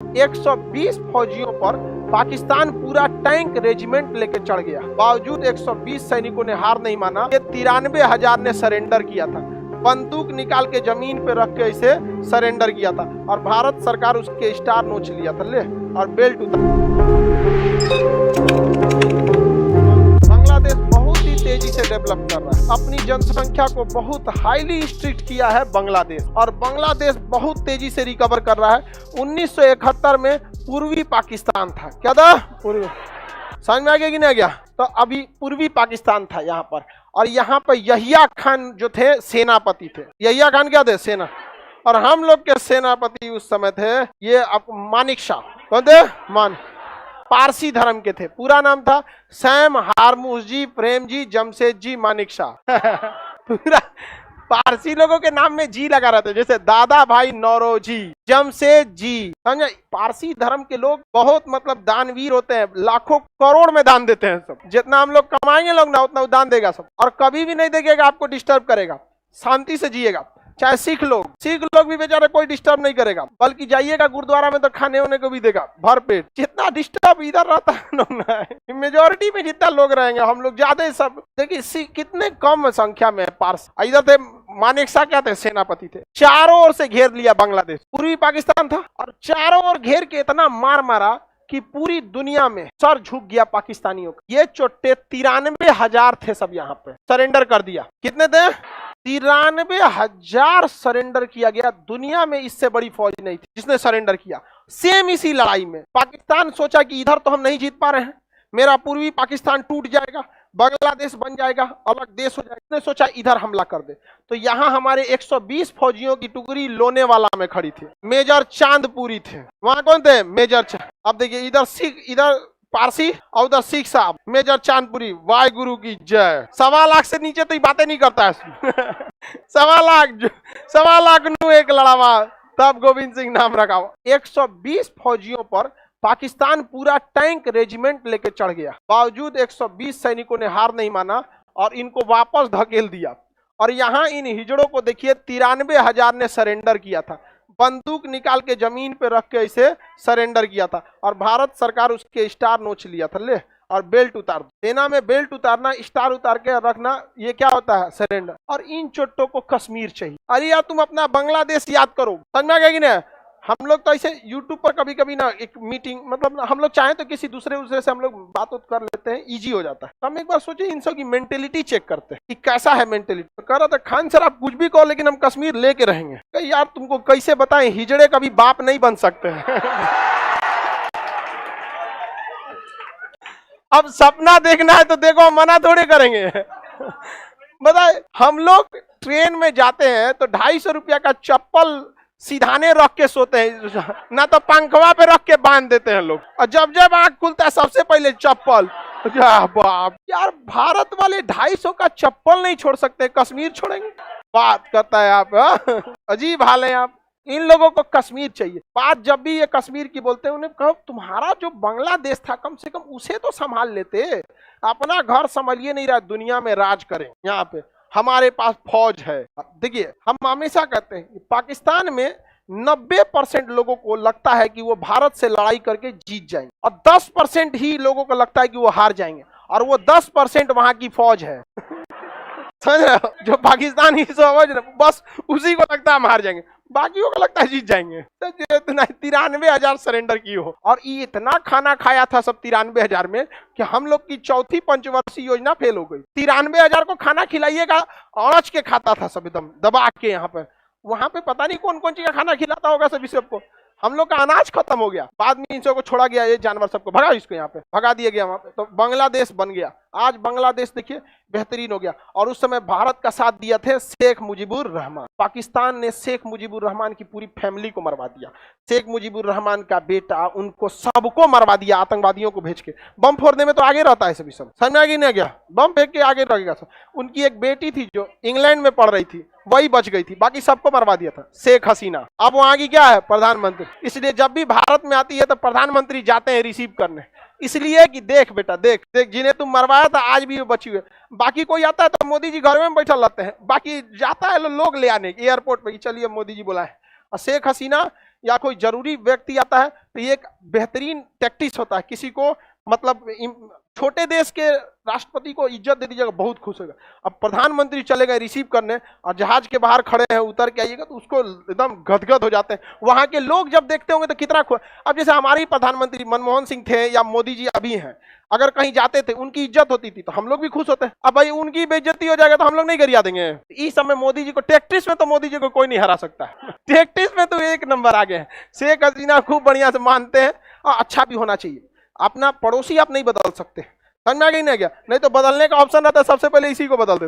120 फौजियों पर पाकिस्तान पूरा टैंक रेजिमेंट लेके चढ़ गया। बावजूद 120 सैनिकों ने हार नहीं माना। ये 93,000 ने सरेंडर किया था, बंदूक निकाल के जमीन पे रख के इसे सरेंडर किया था और भारत सरकार उसके स्टार नोच लिया था ले और बेल्ट बांग्लादेश बहुत ही तेजी से डेवलप कर रहा है, अपनी जनसंख्या को बहुत हाईली स्ट्रिक्ट किया है बांग्लादेश, और बांग्लादेश बहुत तेजी से रिकवर कर रहा है। 1971 में पूर्वी पाकिस्तान था, क्या था पूर्वी, समझ में आ गया कि नहीं आ गया? तो अभी पूर्वी पाकिस्तान था यहाँ पर, और यहाँ पर यहिया खान जो थे सेनापति थे। यहिया खान क्या थे? सेना। और हम लोग के सेनापति उस समय थे ये मानिक शाह। कौन थे? पारसी धर्म के थे। पूरा नाम था सैम हारमूस जी प्रेम जी जमशेद जी मानिक शाह। पूरा पारसी लोगों के नाम में जी लगा रहता है, जैसे दादा भाई नौरोजी, जमशेद जी, समझे? पारसी धर्म के लोग बहुत मतलब दानवीर होते हैं, लाखों करोड़ में दान देते हैं सब। जितना हम लोग कमाएंगे लोग ना उतना दान देगा सब, और कभी भी नहीं देखेगा आपको डिस्टर्ब करेगा, शांति से जिएगा। चाहे सिख लोग भी बेचारे कोई डिस्टर्ब नहीं करेगा, बल्कि जाइएगा गुरुद्वारा में तो खाने होने को भी देगा भर पेट। जितना डिस्टर्ब इधर रहता है लोग ना, मेजोरिटी में जितना लोग रहेंगे, हम लोग ज्यादा सब देखिए कितने कम संख्या में पार्स। इधर थे मानेक शाह, क्या थे? सेनापति थे। चारों ओर से घेर लिया बांग्लादेश, पूर्वी पाकिस्तान था, और चारों ओर घेर के इतना मार मारा कि पूरी दुनिया में सर झुक गया पाकिस्तानियों का। ये चोटे 93,000 थे सब, यहाँ पे सरेंडर कर दिया। कितने थे? 93,000 सरेंडर किया गया। दुनिया में इससे बड़ी फौज नहीं थी जिसने सरेंडर किया। सेम इसी लड़ाई में पाकिस्तान सोचा कि इधर तो हम नहीं जीत पा रहे हैं, मेरा पूर्वी पाकिस्तान टूट जाएगा, बांग्लादेश बन जाएगा, अलग देश हो जाएगा। इसने सोचा इधर हमला कर दे। तो यहाँ हमारे 120 फौजियों की टुकड़ी लोनेवाला में खड़ी थी। मेजर चांदपुरी थे वहां। कौन थे? मेजर चांद। अब देखिए इधर सिख, इधर पारसी और उधर सिख साहब। मेजर चांदपुरी, वाहे गुरु की जय। 1.25 लाख से नीचे तो बातें नहीं करता है। 1.25 लाख नु एक लड़ावा, तब गोविंद सिंह नाम रखा। 120 फौजियों पर पाकिस्तान पूरा टैंक रेजिमेंट लेके चढ़ गया। बावजूद 120 सैनिकों ने हार नहीं माना और इनको वापस धकेल दिया। और यहाँ इन हिजड़ों को देखिए 93,000 ने सरेंडर किया था, बंदूक निकाल के जमीन पे रख के इसे सरेंडर किया था, और भारत सरकार उसके स्टार नोच लिया था ले और बेल्ट उतार। सेना में बेल्ट उतारना, स्टार उतार के रखना, ये क्या होता है? सरेंडर। और इन चोटों को कश्मीर चाहिए। अरे यार तुम अपना बांग्लादेश याद करो, समझ में आ गया कि नहीं? हम लोग तो ऐसे यूट्यूब पर कभी कभी ना एक मीटिंग, मतलब हम लोग चाहें तो किसी दूसरे से हम लोग बात कर लेते हैं, इजी हो जाता है। तो हम एक बार सोचे इन सब की मेंटेलिटी चेक करते हैं कि कैसा है मेंटेलिटी। तो कह रहा था खान सर आप कुछ भी कहो लेकिन हम कश्मीर लेके रहेंगे। यार तुमको कैसे बताएं, हिजड़े कभी बाप नहीं बन सकते हैं। अब सपना देखना है तो देखो, मना थोड़े करेंगे। बताए हम लोग ट्रेन में जाते हैं तो 250 रुपया का चप्पल सीधाने रख के सोते हैं, ना तो पंखवा पे रख के बांध देते हैं लोग, और जब जब आंख खुलता है सबसे पहले चप्पल। बाप यार, भारत वाले 250 का चप्पल नहीं छोड़ सकते, कश्मीर छोड़ेंगे? बात करता है आप, अजीब हाल है आप। इन लोगों को कश्मीर चाहिए। बात जब भी ये कश्मीर की बोलते हैं, उन्हें कहो तुम्हारा जो बांग्लादेश था कम से कम उसे तो संभाल लेते, अपना घर संभालिए नहीं रहा, दुनिया में राज करें। यहाँ पे हमारे पास फौज है। देखिए हम हमेशा कहते हैं कि पाकिस्तान में 90% लोगों को लगता है कि वो भारत से लड़ाई करके जीत जाएंगे, और 10% ही लोगों को लगता है कि वो हार जाएंगे, और वो 10% वहां की फौज है। समझ रहे हो? जो पाकिस्तानी फौज बस उसी को लगता है हम हार जाएंगे, बाकियों को लगता है जीत जाएंगे। तो 93,000 सरेंडर की हो, और ये इतना खाना खाया था सब 93,000 में कि हम लोग की चौथी पंचवर्षीय योजना फेल हो गई। 93,000 को खाना खिलाइएगा, औरच के खाता था सब एकदम दबा के। यहाँ पे वहां पे पता नहीं कौन कौन चीज का खाना खिलाता होगा सभी सबको। हम लोग का अनाज खत्म हो गया, बाद में इन सबको छोड़ा गया, ये जानवर सबको भगा, इसको यहाँ पे भगा दिया गया वहां पे, तो बांग्लादेश बन गया। आज बांग्लादेश देखिए बेहतरीन हो गया। और उस समय भारत का साथ दिया थे शेख मुजीबुर रहमान। पाकिस्तान ने शेख मुजीबुर रहमान की पूरी फैमिली को मरवा दिया। शेख मुजीबुर रहमान का बेटा, उनको सबको मरवा दिया, आतंकवादियों को भेज के। बम फोड़ने में तो आगे रहता है सभी सब, समझ में आगे नहीं गया? बम फेंक के आगे रहेगा सब। उनकी एक बेटी थी जो इंग्लैंड में पढ़ रही थी, वही बच गई थी, बाकी सबको मरवा दिया था। शेख हसीना अब वहां की क्या है? प्रधानमंत्री। इसलिए जब भी भारत में आती है तो प्रधानमंत्री जाते हैं रिसीव करने, इसलिए कि देख बेटा देख देख, जिन्हें तुम मरवाया था आज भी वो बची हुई। बाकी कोई आता है तो मोदी जी घर में बैठा रहते हैं, बाकी जाता है लोग ले आने एयरपोर्ट पे, चलिए मोदी जी बुलाए। और शेख हसीना या कोई जरूरी व्यक्ति आता है तो ये एक बेहतरीन टैक्टिस होता है। किसी को मतलब छोटे देश के राष्ट्रपति को इज्जत दे दीजिएगा, बहुत खुश होगा। अब प्रधानमंत्री चले गए रिसीव करने और जहाज के बाहर खड़े हैं, उतर के आइएगा तो उसको एकदम गदगद हो जाते हैं। वहां के लोग जब देखते होंगे तो कितना अब जैसे हमारे प्रधानमंत्री मनमोहन सिंह थे या मोदी जी अभी हैं, अगर कहीं जाते थे उनकी इज्जत होती थी तो हम लोग भी खुश होते हैं। अब भाई उनकी बेइज्जती हो जाएगा तो हम लोग नहीं गरिया देंगे। इस समय मोदी जी को टैक्टिस में तो मोदी जी को कोई नहीं हरा सकता है। टैक्टिस में तो एक नंबर आगे है। शेख हसीना खूब बढ़िया से मानते हैं और अच्छा भी होना चाहिए। अपना पड़ोसी आप नहीं बदल सकते, समझ में आ गई ना क्या? नहीं तो बदलने का ऑप्शन रहता है सबसे पहले इसी को बदल देते।